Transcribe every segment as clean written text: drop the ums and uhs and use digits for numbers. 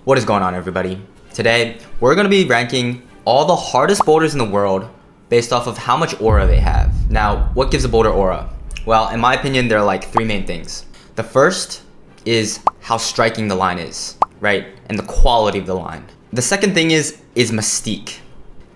What is going on, everybody? Today, we're going to be ranking all the hardest boulders in the world based off of how much aura they have. Now, what gives a boulder aura? Well, in my opinion, there are like three main things. The first is how striking the line is, right? And the quality of the line. The second thing is mystique.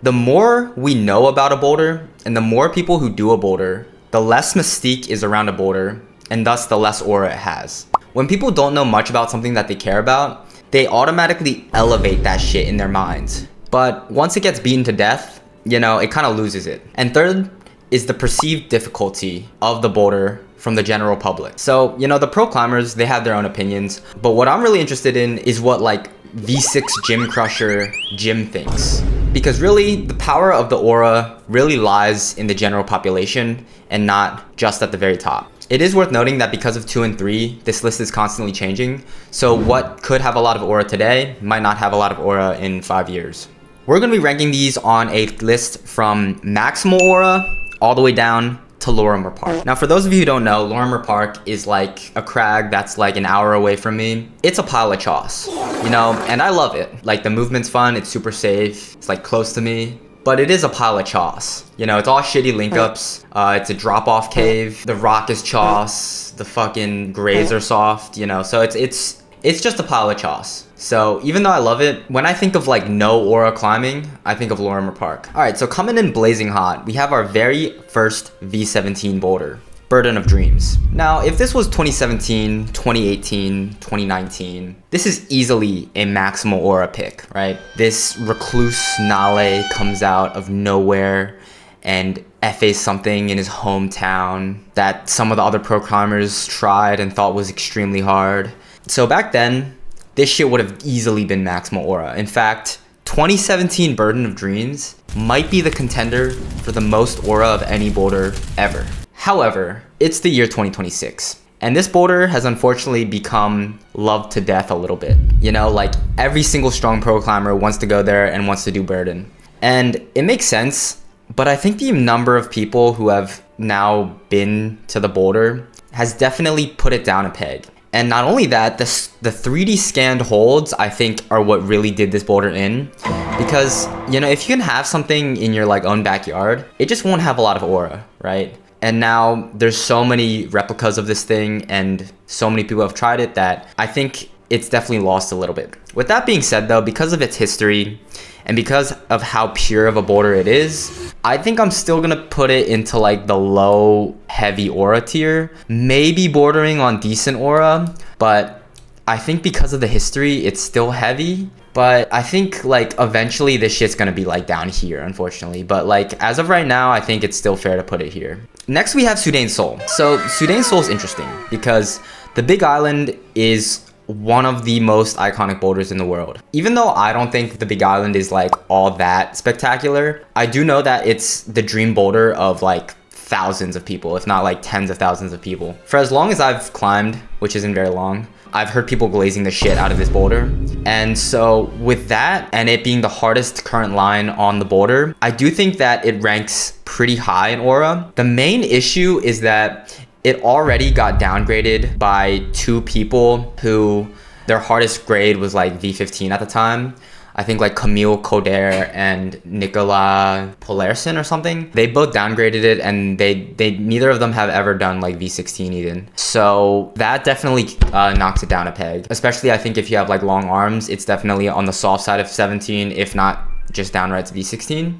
The more we know about a boulder and the more people who do a boulder, the less mystique is around a boulder and thus the less aura it has. When people don't know much about something that they care about, they automatically elevate that shit in their minds. But once it gets beaten to death, it kind of loses it. And third is the perceived difficulty of the boulder from the general public. So, the pro climbers, they have their own opinions, but what I'm really interested in is what like V6 Gym Crusher Jim thinks. Because really, the power of the aura really lies in the general population and not just at the very top. It is worth noting that because of 2 and 3, this list is constantly changing. So what could have a lot of aura today might not have a lot of aura in 5 years. We're going to be ranking these on a list from maximal aura all the way down to Lorimer Park. Now, for those of you who don't know, Lorimer Park is like a crag that's like an hour away from me. It's a pile of choss, and I love it. Like, the movement's fun, it's super safe, it's like close to me. But it is a pile of choss. It's all shitty link-ups. It's a drop-off cave. The rock is choss. The fucking grades are soft, So it's just a pile of choss. So even though I love it, when I think of like no aura climbing, I think of Lorimer Park. All right, so coming in blazing hot, we have our very first V17 boulder, Burden of Dreams. Now, if this was 2017, 2018, 2019, this is easily a maximal aura pick, right? This recluse Nale comes out of nowhere and FA's something in his hometown that some of the other pro climbers tried and thought was extremely hard. So back then, this shit would have easily been maximal aura. In fact, 2017 Burden of Dreams might be the contender for the most aura of any boulder ever. However, it's the year 2026, and this boulder has unfortunately become loved to death a little bit. Like every single strong pro climber wants to go there and wants to do Burden. And it makes sense, but I think the number of people who have now been to the boulder has definitely put it down a peg. And not only that, the 3D scanned holds, I think, are what really did this boulder in. Because, if you can have something in your like own backyard, it just won't have a lot of aura, right? And now there's so many replicas of this thing and so many people have tried it that I think it's definitely lost a little bit. With that being said though, because of its history and because of how pure of a boulder it is, I think I'm still gonna put it into like the low heavy aura tier, maybe bordering on decent aura, but I think because of the history, it's still heavy. But I think like eventually this shit's gonna be like down here, unfortunately. But like as of right now, I think it's still fair to put it here. Next we have Soudain Seul. So Soudain Seul is interesting because the Big Island is one of the most iconic boulders in the world. Even though I don't think the Big Island is like all that spectacular, I do know that it's the dream boulder of like thousands of people, if not like tens of thousands of people. For as long as I've climbed, which isn't very long, I've heard people glazing the shit out of this boulder. And so with that and it being the hardest current line on the boulder, I do think that it ranks pretty high in aura. The main issue is that it already got downgraded by 2 people who their hardest grade was like V15 at the time. I think like Camille Coder and Nicolas Polerson or something. They both downgraded it and they neither of them have ever done like V16 even. So that definitely knocks it down a peg. Especially I think if you have like long arms, it's definitely on the soft side of 17, if not just downright to V16.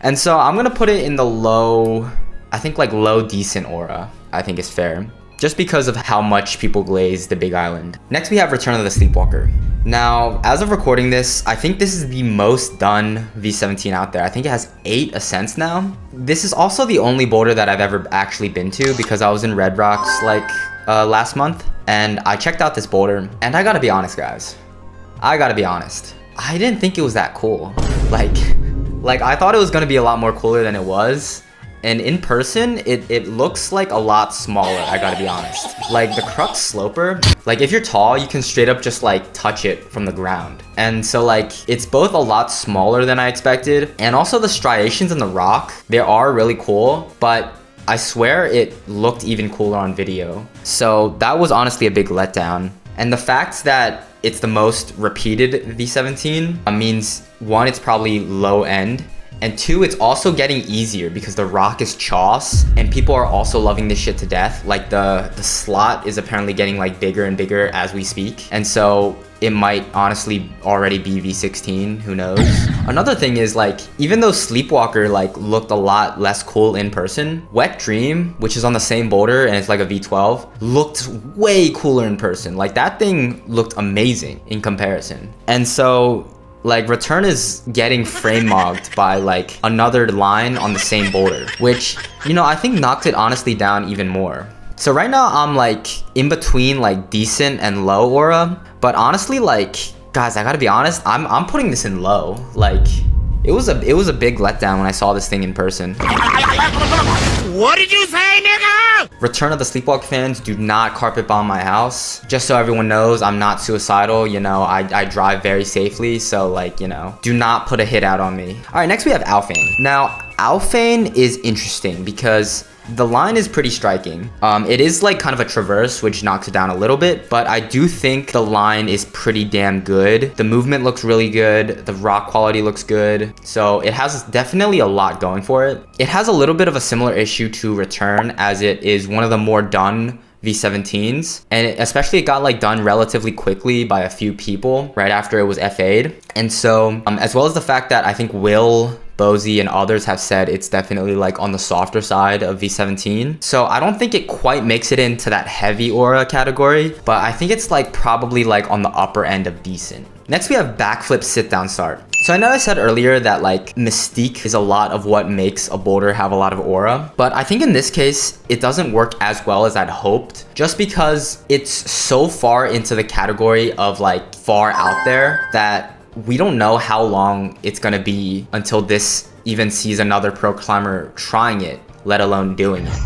And so I'm gonna put it in the low, I think like low decent aura, I think is fair. Just because of how much people glaze the Big Island. Next we have Return of the Sleepwalker. Now, as of recording this, I think this is the most done V17 out there. I think it has 8 ascents now. This is also the only boulder that I've ever actually been to because I was in Red Rocks like last month and I checked out this boulder and I gotta be honest guys. I gotta be honest. I didn't think it was that cool. Like I thought it was gonna be a lot more cooler than it was. And in person, it looks like a lot smaller, I gotta be honest. Like the crux sloper, like if you're tall, you can straight up just like touch it from the ground. And so like, it's both a lot smaller than I expected. And also the striations in the rock, they are really cool, but I swear it looked even cooler on video. So that was honestly a big letdown. And the fact that it's the most repeated V17 means one, it's probably low end. And two, it's also getting easier because the rock is choss and people are also loving this shit to death. Like the slot is apparently getting like bigger and bigger as we speak. And so it might honestly already be V16, who knows? Another thing is like, even though Sleepwalker like looked a lot less cool in person, Wet Dream, which is on the same boulder and it's like a V12, looked way cooler in person. Like that thing looked amazing in comparison. And so like Return is getting frame mogged by like another line on the same boulder, which, you know, I think knocked it honestly down even more. So right now I'm like in between like decent and low aura, but honestly, like guys, I gotta be honest, I'm putting this in low. Like it was a big letdown when I saw this thing in person. What did you say, nigga? Return of the Sleepwalk fans, do not carpet bomb my house. Just so everyone knows, I'm not suicidal. You know, I drive very safely. So like, you know, do not put a hit out on me. All right, next we have alphane. Now, alphane is interesting because the line is pretty striking. It is like kind of a traverse, which knocks it down a little bit, but I do think the line is pretty damn good. The movement looks really good. The rock quality looks good. So it has definitely a lot going for it. It has a little bit of a similar issue to Return, as it is one of the more done V17s, and especially it got like done relatively quickly by a few people right after it was FA'd. And so as well as the fact that I think Will, Bozy, and others have said it's definitely like on the softer side of V17. So I don't think it quite makes it into that heavy aura category, but I think it's like probably like on the upper end of decent. Next we have backflip sit down start. So I know I said earlier that like mystique is a lot of what makes a boulder have a lot of aura, but I think in this case it doesn't work as well as I'd hoped, just because it's so far into the category of like far out there that we don't know how long it's gonna be until this even sees another pro climber trying it, let alone doing it,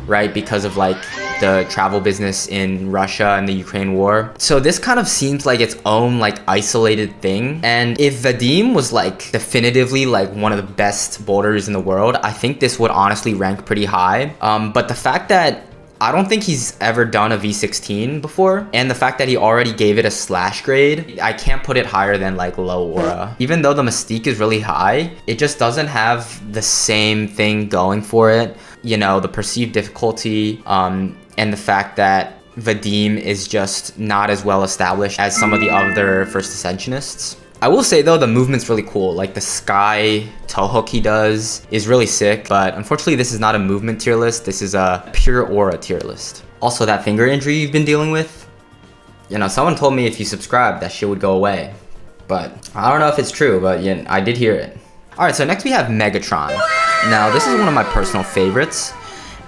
right? Because of like the travel business in Russia and the Ukraine war. So this kind of seems like its own like isolated thing. And if Vadim was like definitively like one of the best boulders in the world, I think this would honestly rank pretty high. But the fact that I don't think he's ever done a V16 before, and the fact that he already gave it a slash grade, I can't put it higher than like low aura. Even though the mystique is really high, it just doesn't have the same thing going for it. You know, the perceived difficulty, and the fact that Vadim is just not as well established as some of the other first ascensionists. I will say though, the movement's really cool. Like the sky toe hook he does is really sick, but unfortunately this is not a movement tier list. This is a pure aura tier list. Also, that finger injury you've been dealing with, you know, someone told me if you subscribe that shit would go away, but I don't know if it's true, but yeah, I did hear it. All right, so next we have Megatron. Now this is one of my personal favorites,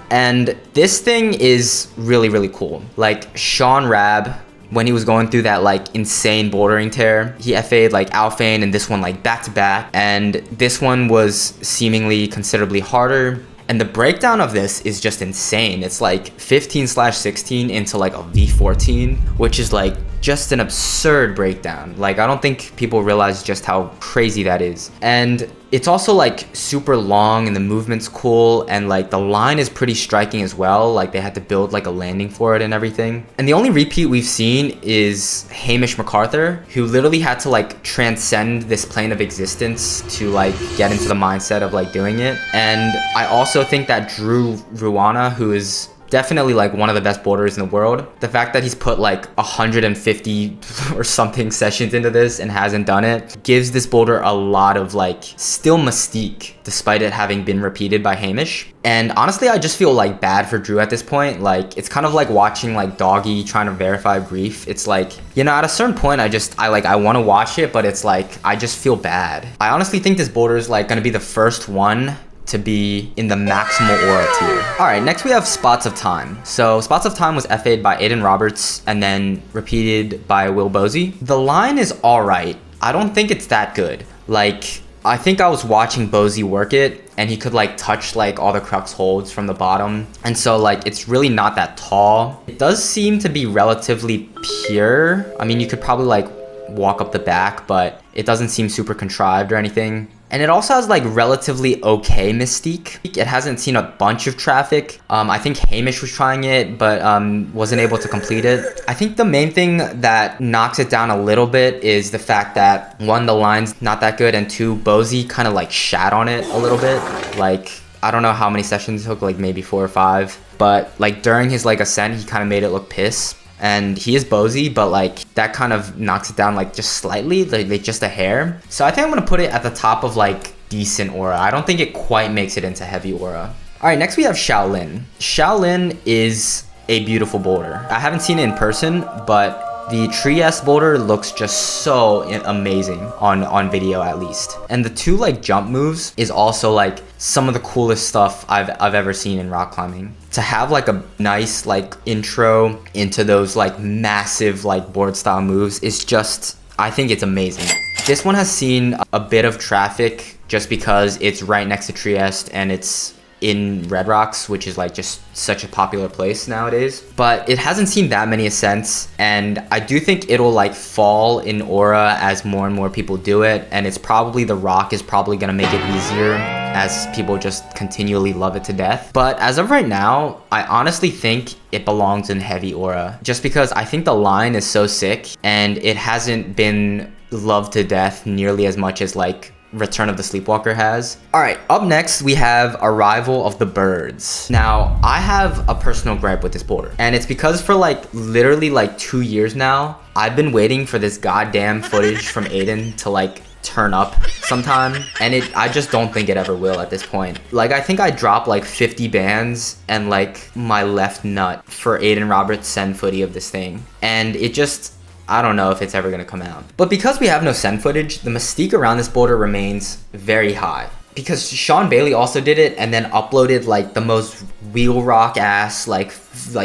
and this thing is really, really cool. Like Sean Rab, when he was going through that like insane bouldering tear, he FA'd like alphane and this one like back to back, and this one was seemingly considerably harder. And the breakdown of this is just insane. It's like 15/16 into like a V14, which is like just an absurd breakdown. Like I don't think people realize just how crazy that is. And it's also like super long and the movement's cool, and like the line is pretty striking as well. Like they had to build like a landing for it and everything. And the only repeat we've seen is Hamish MacArthur, who literally had to like transcend this plane of existence to like get into the mindset of like doing it. And I also think that Drew Ruana, who is definitely like one of the best boulders in the world, the fact that he's put like 150 or something sessions into this and hasn't done it gives this boulder a lot of like still mystique despite it having been repeated by Hamish. And honestly, I just feel like bad for Drew at this point. Like it's kind of like watching like Doggy trying to verify grief. It's like, you know, at a certain point I want to watch it, but it's like I just feel bad. I honestly think this boulder is like gonna be the first one to be in the maximal aura tier. All right, next we have Spots of Time. So Spots of Time was FA'd by Aiden Roberts and then repeated by Will Bozy. The line is all right. I don't think it's that good. Like, I think I was watching Bozy work it and he could like touch like all the crux holds from the bottom. And so like, it's really not that tall. It does seem to be relatively pure. I mean, you could probably like walk up the back, but it doesn't seem super contrived or anything. And it also has like relatively okay mystique. It hasn't seen a bunch of traffic. I think Hamish was trying it, but wasn't able to complete it. I think the main thing that knocks it down a little bit is the fact that one, the line's not that good, and two, Bozy kind of like shat on it a little bit. Like, I don't know how many sessions it took, like maybe 4 or 5. But like during his like ascent, he kind of made it look piss. And he is Bozy, but like that kind of knocks it down like just slightly, like just a hair. So I think I'm gonna put it at the top of like decent aura. I don't think it quite makes it into heavy aura. All right, next we have Shaolin. Shaolin is a beautiful boulder. I haven't seen it in person, but the Trieste boulder looks just so amazing on video at least. And the 2 like jump moves is also like some of the coolest stuff I've ever seen in rock climbing. To have like a nice like intro into those like massive like board style moves is just, I think it's amazing. This one has seen a bit of traffic just because it's right next to Trieste and it's in Red Rocks, which is like just such a popular place nowadays, but it hasn't seen that many ascents, and I do think it'll like fall in aura as more and more people do it, and it's probably, the rock is probably gonna make it easier as people just continually love it to death. But as of right now, I honestly think it belongs in heavy aura, just because I think the line is so sick and it hasn't been loved to death nearly as much as like Return of the Sleepwalker has. All right, up next we have Arrival of the Birds. Now, I have a personal gripe with this boulder, and it's because for like literally like 2 years now, I've been waiting for this goddamn footage from Aiden to like turn up sometime, and I just don't think it ever will at this point. Like, I think I dropped like 50 bands and like my left nut for Aiden Roberts' send footy of this thing, and it just, I don't know if it's ever gonna come out. But because we have no send footage, the mystique around this boulder remains very high. Because Sean Bailey also did it and then uploaded like the most wheel rock ass like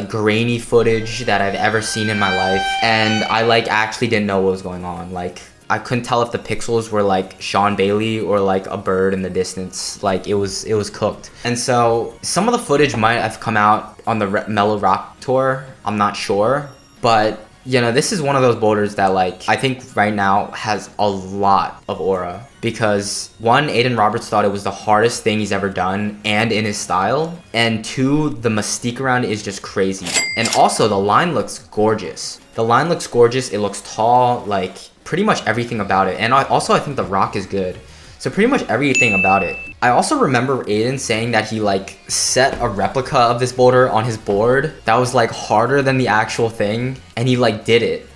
grainy footage that I've ever seen in my life. And I like actually didn't know what was going on. Like, I couldn't tell if the pixels were like Sean Bailey or like a bird in the distance. Like, it was cooked. And so some of the footage might have come out on the Mellow Rock tour. I'm not sure, but you know, this is one of those boulders that like I think right now has a lot of aura, because one, Aiden Roberts thought it was the hardest thing he's ever done and in his style, and two, the mystique around it is just crazy. And also the line looks gorgeous. The line looks gorgeous, it looks tall, like pretty much everything about it. And I think the rock is good. So pretty much everything about it. I also remember Aiden saying that he like set a replica of this boulder on his board that was like harder than the actual thing, and he like did it.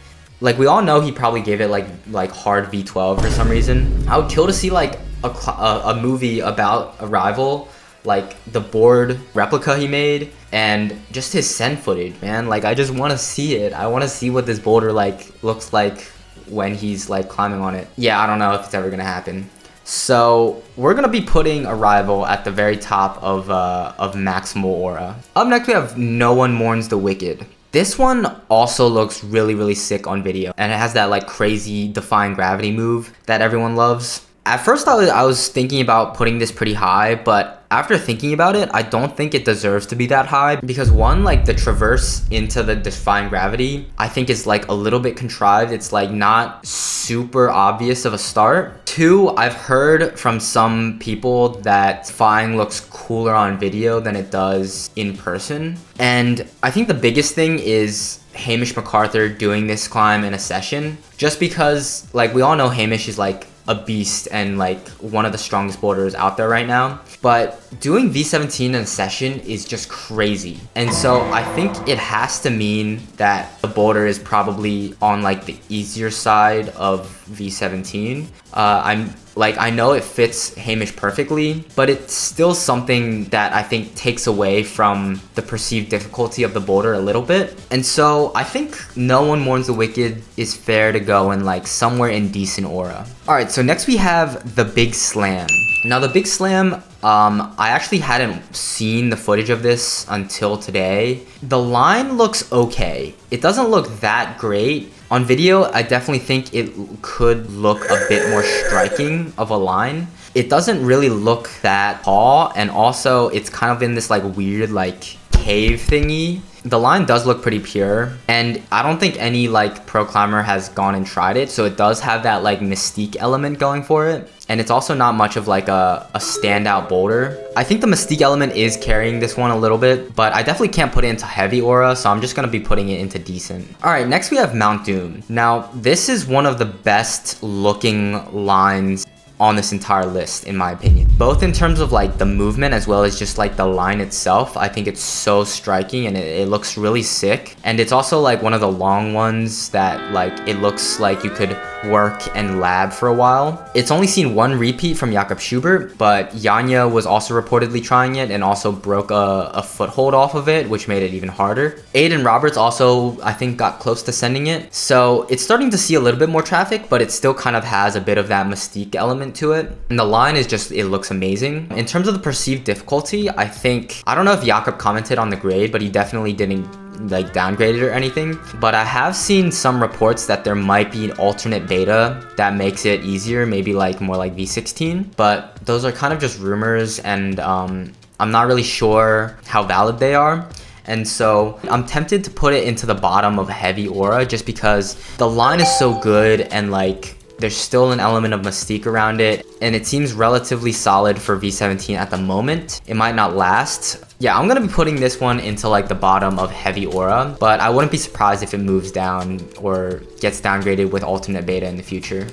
Like, we all know he probably gave it like hard V12 for some reason. I would kill to see like a movie about Arrival, like the board replica he made and just his send footage, man. Like, I just want to see it. I want to see what this boulder like looks like when he's like climbing on it. Yeah, I don't know if it's ever gonna happen. So we're gonna be putting Arrival at the very top of maximal aura. Up next we have No One Mourns the Wicked. This one also looks really, really sick on video, and it has that like crazy defying gravity move that everyone loves. At first I was thinking about putting this pretty high, but after thinking about it, I don't think it deserves to be that high, because one, like the traverse into the defying gravity, I think is like a little bit contrived. It's like not super obvious of a start. Two, I've heard from some people that defying looks cooler on video than it does in person. And I think the biggest thing is Hamish MacArthur doing this climb in a session, just because like we all know Hamish is like a beast and like one of the strongest boulderers out there right now, but doing V17 in a session is just crazy. And so I think it has to mean that the boulder is probably on like the easier side of V17. I know it fits Hamish perfectly, but it's still something that I think takes away from the perceived difficulty of the boulder a little bit. And so I think No One Mourns the Wicked is fair to go in like somewhere in decent aura. All right, so next we have the Big Slam. Now the Big Slam, I actually hadn't seen the footage of this until today. The line looks okay. It doesn't look that great. On video, I definitely think it could look a bit more striking of a line. It doesn't really look that tall, and also it's kind of in this like weird like cave thingy. the line does look pretty pure, and I don't think any like pro climber has gone and tried it, so it does have that like mystique element going for it. And it's also not much of like a standout boulder. I think the mystique element is carrying this one a little bit, but I definitely can't put it into heavy aura, so I'm just gonna be putting it into decent. All right, next we have Mount Doom. Now, this is one of the best looking lines on this entire list, in my opinion, both in terms of like the movement as well as just like the line itself. I think it's so striking and it looks really sick, and it's also like one of the long ones that like it looks like you could work and lab for a while. It's only seen one repeat from Jakob Schubert, but Janja was also reportedly trying it and also broke a foothold off of it, which made it even harder. Aiden Roberts also, I think, got close to sending it. So it's starting to see a little bit more traffic, but it still kind of has a bit of that mystique element to it. And the line is just, it looks amazing. In terms of the perceived difficulty, I don't know if Jakob commented on the grade, but he definitely didn't like downgrade it or anything. But I have seen some reports that there might be an alternate beta that makes it easier, maybe like more like V16. But those are kind of just rumors, and I'm not really sure how valid they are. And so I'm tempted to put it into the bottom of heavy aura just because the line is so good, and like there's still an element of mystique around it, and it seems relatively solid for V17 at the moment. It might not last. Yeah, I'm gonna be putting this one into like the bottom of heavy aura, but I wouldn't be surprised if it moves down or gets downgraded with alternate beta in the future.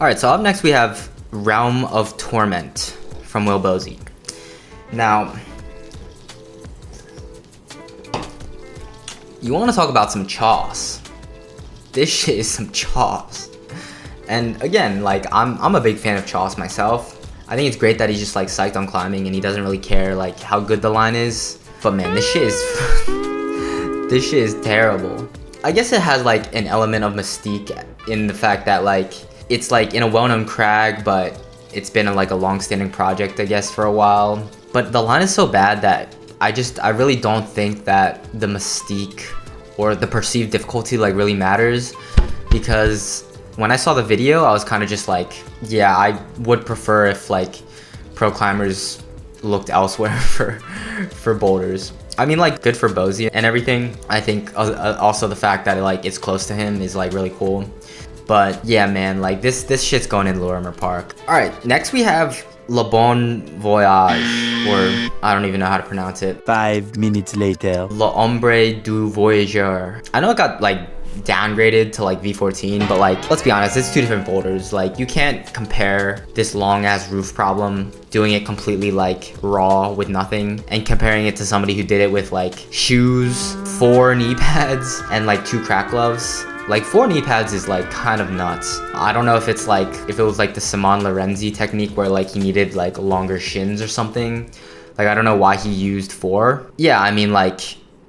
All right, so up next we have Realm of Torment from Will Bosey. Now, you wanna talk about some chaos. This shit is some chaos. And again, like I'm a big fan of Chaos myself. I think it's great that he's just like psyched on climbing and he doesn't really care like how good the line is. But man, this shit is this shit is terrible. I guess it has like an element of mystique in the fact that like it's like in a well-known crag, but it's been like a long-standing project, I guess, for a while. But the line is so bad that I really don't think that the mystique or the perceived difficulty like really matters, because when I saw the video, I was kind of just like, yeah, I would prefer if like pro climbers looked elsewhere for boulders. I mean, like, good for Bosey and everything. I think also the fact that like it's close to him is like really cool. But yeah, man, like this shit's going in Lorimer Park. All right, next we have Le Bon Voyage, or I don't even know how to pronounce it. 5 minutes later. L'ombre du voyageur. I know it got like downgraded to like V14, but like let's be honest, it's two different boulders. Like you can't compare this long ass roof problem, doing it completely like raw with nothing, and comparing it to somebody who did it with like shoes, 4 knee pads, and like 2 crack gloves. Like 4 knee pads is like kind of nuts. I don't know if it's like, if it was like the Simon Lorenzi technique where like he needed like longer shins or something. Like I don't know why he used 4. Yeah, I mean like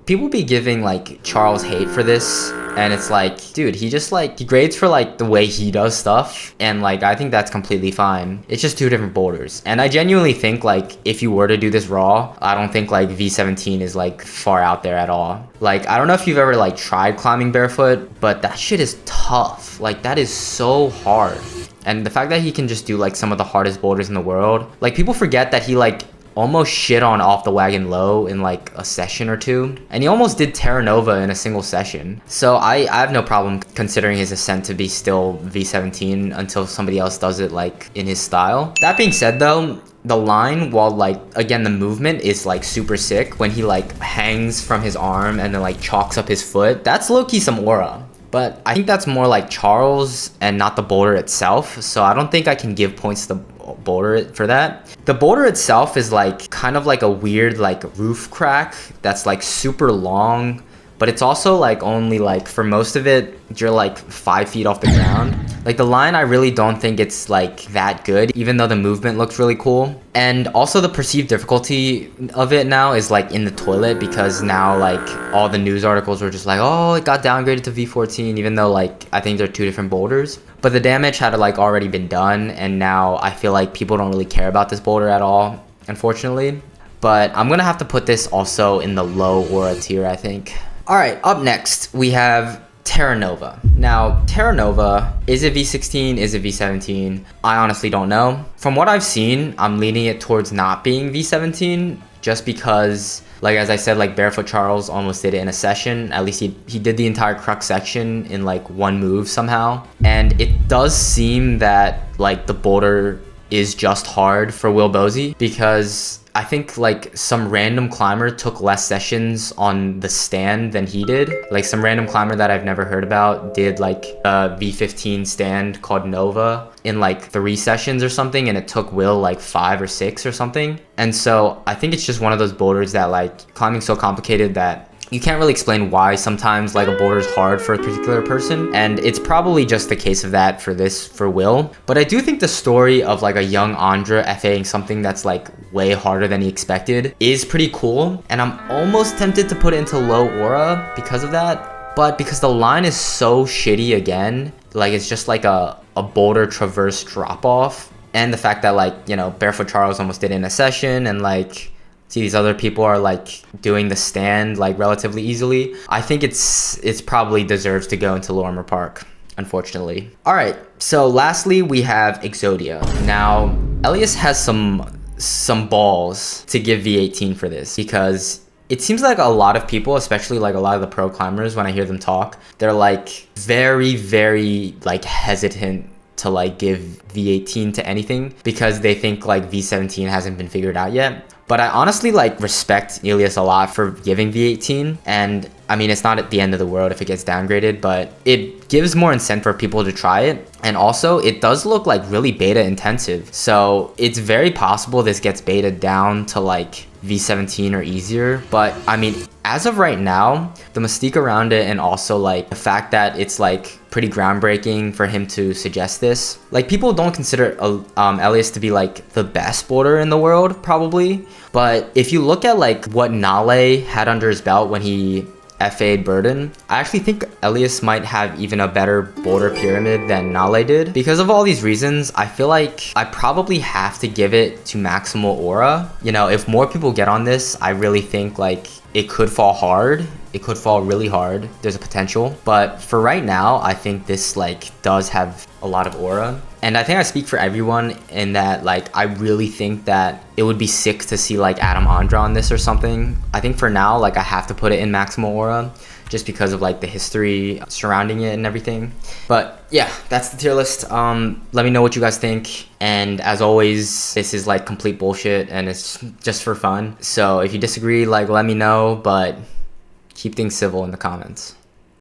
people be giving like Charles hate for this, and it's like, dude, he just like, he grades for like the way he does stuff, and like I think that's completely fine. It's just 2 different boulders, and I genuinely think like if you were to do this raw, I don't think like V17 is like far out there at all. Like I don't know if you've ever like tried climbing barefoot, but that shit is tough. Like that is so hard. And the fact that he can just do like some of the hardest boulders in the world, like people forget that he like almost shit on Off the Wagon Low in like a session or 2, and he almost did Terranova in a single session. So I have no problem considering his ascent to be still V17 until somebody else does it like in his style. That being said though, the line, while like again the movement is like super sick when he like hangs from his arm and then like chalks up his foot, that's low-key some aura. But I think that's more like Charles and not the boulder itself, so I don't think I can give points to the boulder for that. The boulder itself is like kind of like a weird like roof crack that's like super long, but it's also like only like, for most of it, you're like 5 feet off the ground. Like the line, I really don't think it's like that good, even though the movement looks really cool. And also the perceived difficulty of it now is like in the toilet, because now like all the news articles were just like, oh, it got downgraded to V14, even though like I think they're 2 different boulders. But the damage had like already been done, and now I feel like people don't really care about this boulder at all, unfortunately. But I'm gonna have to put this also in the low aura tier, I think. All right, up next we have Terranova. Now, Terranova, is it V16? Is it V17? I honestly don't know. From what I've seen, I'm leaning it towards not being V17, just because Like as I said, like Barefoot Charles almost did it in a session. At least he did the entire crux section in like one move somehow. And it does seem that like the boulder is just hard for Will Bosey, because I think like some random climber took less sessions on the stand than he did. Like some random climber that I've never heard about did like a V17 stand called Nova in like 3 sessions or something, and it took Will like 5 or 6 or something. And so I think it's just one of those boulders that like climbing's so complicated that you can't really explain why sometimes like a boulder is hard for a particular person, and it's probably just the case of that for Will. But I do think the story of like a young Andra FAing something that's like way harder than he expected is pretty cool, and I'm almost tempted to put it into low aura because of that. But because the line is so shitty again, like it's just like a boulder traverse drop off, and the fact that like, you know, Barefoot Charles almost did it in a session, and like see these other people are like doing the stand like relatively easily, I think it's probably deserves to go into Lorimer Park, unfortunately. All right, so lastly we have Exodia. Now Elias has some balls to give V18 for this, because it seems like a lot of people, especially like a lot of the pro climbers, when I hear them talk, they're like very like hesitant to like give V18 to anything because they think like V17 hasn't been figured out yet. But I honestly like respect Elias a lot for giving V18, and I mean, it's not at the end of the world if it gets downgraded, but it gives more incentive for people to try it. And also it does look like really beta intensive, so it's very possible this gets beta down to like V17 or easier. But I mean, as of right now, the mystique around it, and also like the fact that it's like pretty groundbreaking for him to suggest this, like people don't consider Elias to be like the best boulder in the world probably, but if you look at like what Nale had under his belt when he FA'd Burden, I actually think Elias might have even a better boulder pyramid than Nale did. Because of all these reasons, I feel like I probably have to give it to Maximal Aura. You know, if more people get on this, I really think like it could fall hard. It could fall really hard. There's a potential. But for right now, I think this like does have a lot of aura. And I think I speak for everyone in that like I really think that it would be sick to see like Adam Andra on this or something. I think for now, like I have to put it in Maximal Aura just because of like the history surrounding it and everything. But yeah, that's the tier list. Let me know what you guys think. And as always, this is like complete bullshit and it's just for fun. So if you disagree, like let me know, but keep things civil in the comments.